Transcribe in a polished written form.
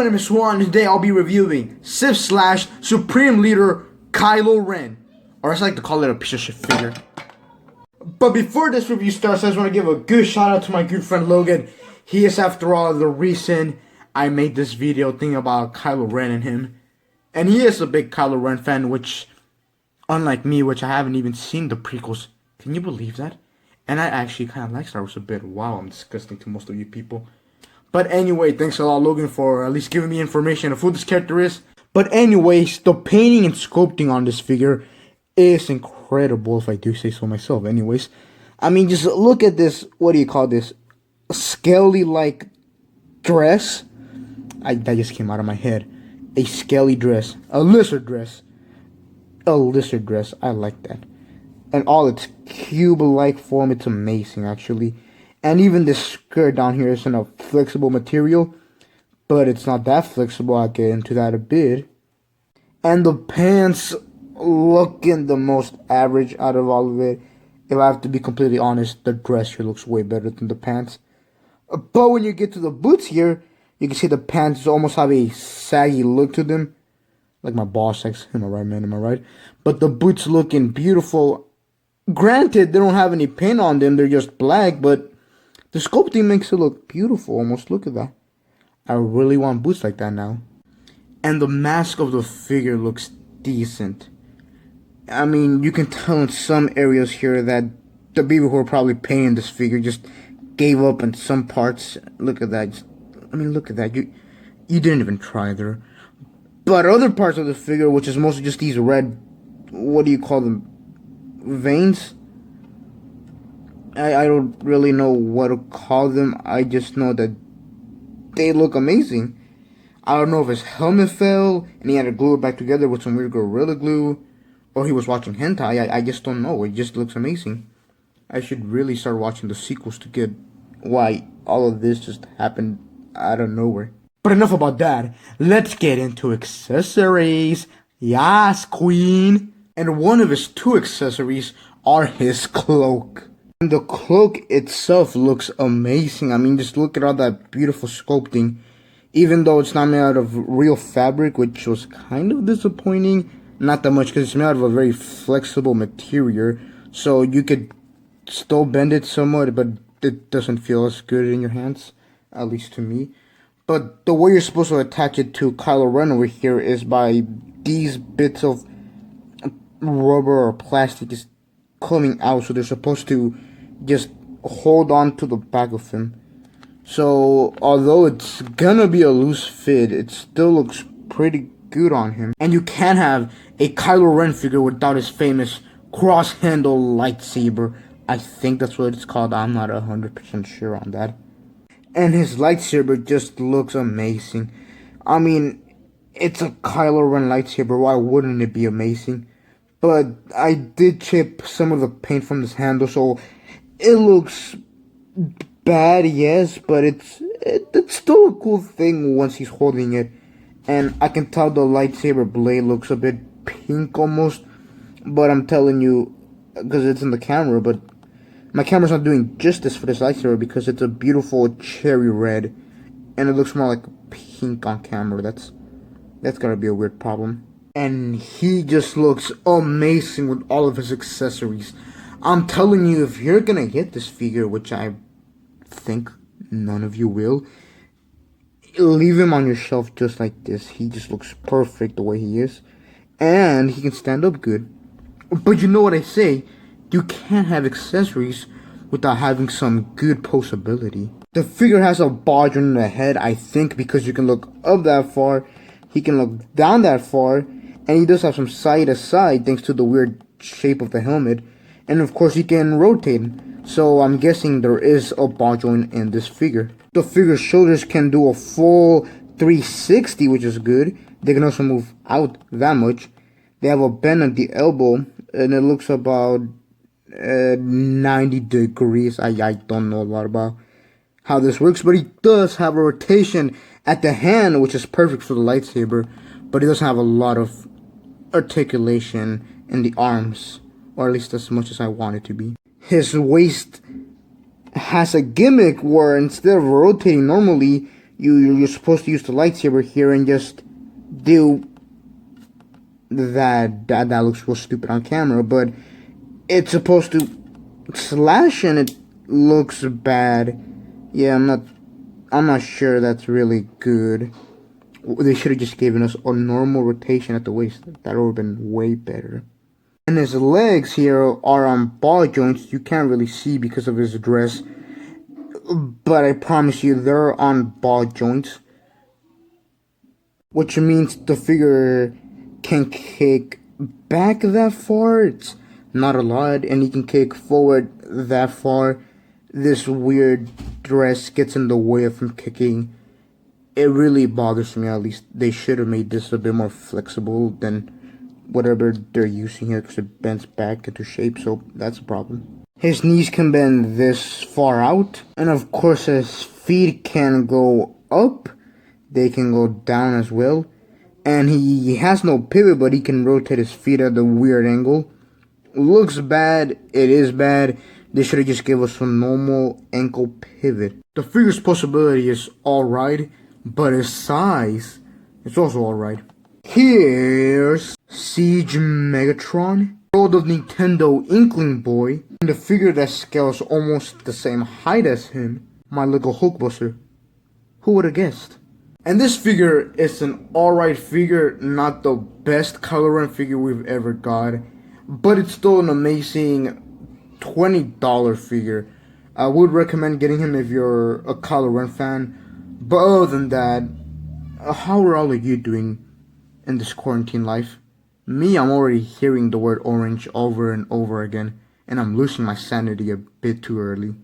name is Juan, and today I'll be reviewing Sith slash Supreme Leader Kylo Ren. Or as I like to call it, a piece of shit figure. But before this review starts, I just want to give a good shout out to my good friend Logan. He is, after all, the reason I made this video thinking about Kylo Ren and him. And he is a big Kylo Ren fan, which, unlike me, which I haven't even seen the prequels. Can you believe that? And I actually kind of like Star Wars a bit. Wow, I'm disgusting to most of you people. But anyway, thanks a lot, Logan, for at least giving me information of who this character is. But anyways, the painting and sculpting on this figure is incredible, if I do say so myself. Anyways, I mean, just look at this, what do you call this? A scaly-like dress. That just came out of my head. A scaly dress. A lizard dress. A lizard dress. I like that. And all its cube-like form, it's amazing, actually. And even this skirt down here is in a flexible material, but it's not that flexible. I'll get into that a bit. And the pants looking the most average out of all of it. If I have to be completely honest, the dress here looks way better than the pants. But when you get to the boots here, you can see the pants almost have a saggy look to them. Like my boss likes. Am I right, man? Am I right? But the boots looking beautiful. Granted, they don't have any paint on them. They're just black, but the sculpting makes it look beautiful. Almost look at that. I really want boots like that now. And the mask of the figure looks decent. I mean, you can tell in some areas here that the people who are probably painting this figure just gave up in some parts. Look at that. Look at that. You didn't even try there. But other parts of the figure, which is mostly just these red, what do you call them? Veins? I don't really know what to call them. I just know that they look amazing. I don't know if his helmet fell and he had to glue it back together with some weird Gorilla Glue, or he was watching hentai. I just don't know. It just looks amazing. I should really start watching the sequels to get why all of this just happened out of nowhere. But enough about that. Let's get into accessories. Yes, queen. And one of his two accessories are his cloak. And the cloak itself looks amazing. I mean, just look at all that beautiful sculpting. Even though it's not made out of real fabric, which was kind of disappointing. Not that much, because it's made out of a very flexible material. So you could still bend it somewhat, but it doesn't feel as good in your hands. At least to me. But the way you're supposed to attach it to Kylo Ren over here is by these bits of rubber or plastic just coming out. So they're supposed to just hold on to the back of him. So although it's gonna be a loose fit, it still looks pretty good on him. And you can't have a Kylo Ren figure without his famous cross-handle lightsaber. I think that's what it's called. I'm not 100% sure on that. And his lightsaber just looks amazing. I mean, it's a Kylo Ren lightsaber. Why wouldn't it be amazing? But I did chip some of the paint from this handle, so it looks bad, yes, but it's still a cool thing once he's holding it. And I can tell the lightsaber blade looks a bit pink almost, but I'm telling you, because it's in the camera, but my camera's not doing justice for this lightsaber because it's a beautiful cherry red, and it looks more like pink on camera. That's gotta be a weird problem. And he just looks amazing with all of his accessories. I'm telling you, if you're gonna get this figure, which I think none of you will, leave him on your shelf just like this. He just looks perfect the way he is. And he can stand up good. But you know what I say, you can't have accessories without having some good posability. The figure has a bar joint in the head, I think, because you can look up that far, he can look down that far, and he does have some side to side thanks to the weird shape of the helmet. And of course he can rotate, so I'm guessing there is a bar joint in this figure. The figure's shoulders can do a full 360, which is good. They can also move out that much. They have a bend at the elbow, and it looks about 90 degrees. I don't know a lot about how this works, but he does have a rotation at the hand, which is perfect for the lightsaber, but he doesn't have a lot of articulation in the arms, or at least as much as I want it to be. His waist has a gimmick where instead of rotating normally, You're supposed to use the lightsaber here and just do that looks real stupid on camera, but it's supposed to slash and it looks bad. Yeah, I'm not sure that's really good. They should have just given us a normal rotation at the waist. That would have been way better. And his legs here are on ball joints. You can't really see because of his dress, but I promise you they're on ball joints, which means the figure can kick back that far. It's not a lot, and he can kick forward that far. This weird dress gets in the way of him kicking. It really bothers me. At least they should have made this a bit more flexible than whatever they're using here, because it bends back into shape, so that's a problem. His knees can bend this far out, and of course his feet can go up. They can go down as well. And he has no pivot, but he can rotate his feet at a weird angle. Looks bad. It is bad. They should have just gave us a normal ankle pivot. The figure's possibility is alright, but his size is also alright. Here's Siege Megatron, world of Nintendo Inkling Boy, and the figure that scales almost the same height as him, my Lego Hulkbuster. Who would have guessed? And this figure is an alright figure, not the best color run figure we've ever got, but it's still an amazing $20 figure. I would recommend getting him if you're a color run fan. But other than that, how are all of you doing in this quarantine life? Me, I'm already hearing the word orange over and over again, and I'm losing my sanity a bit too early.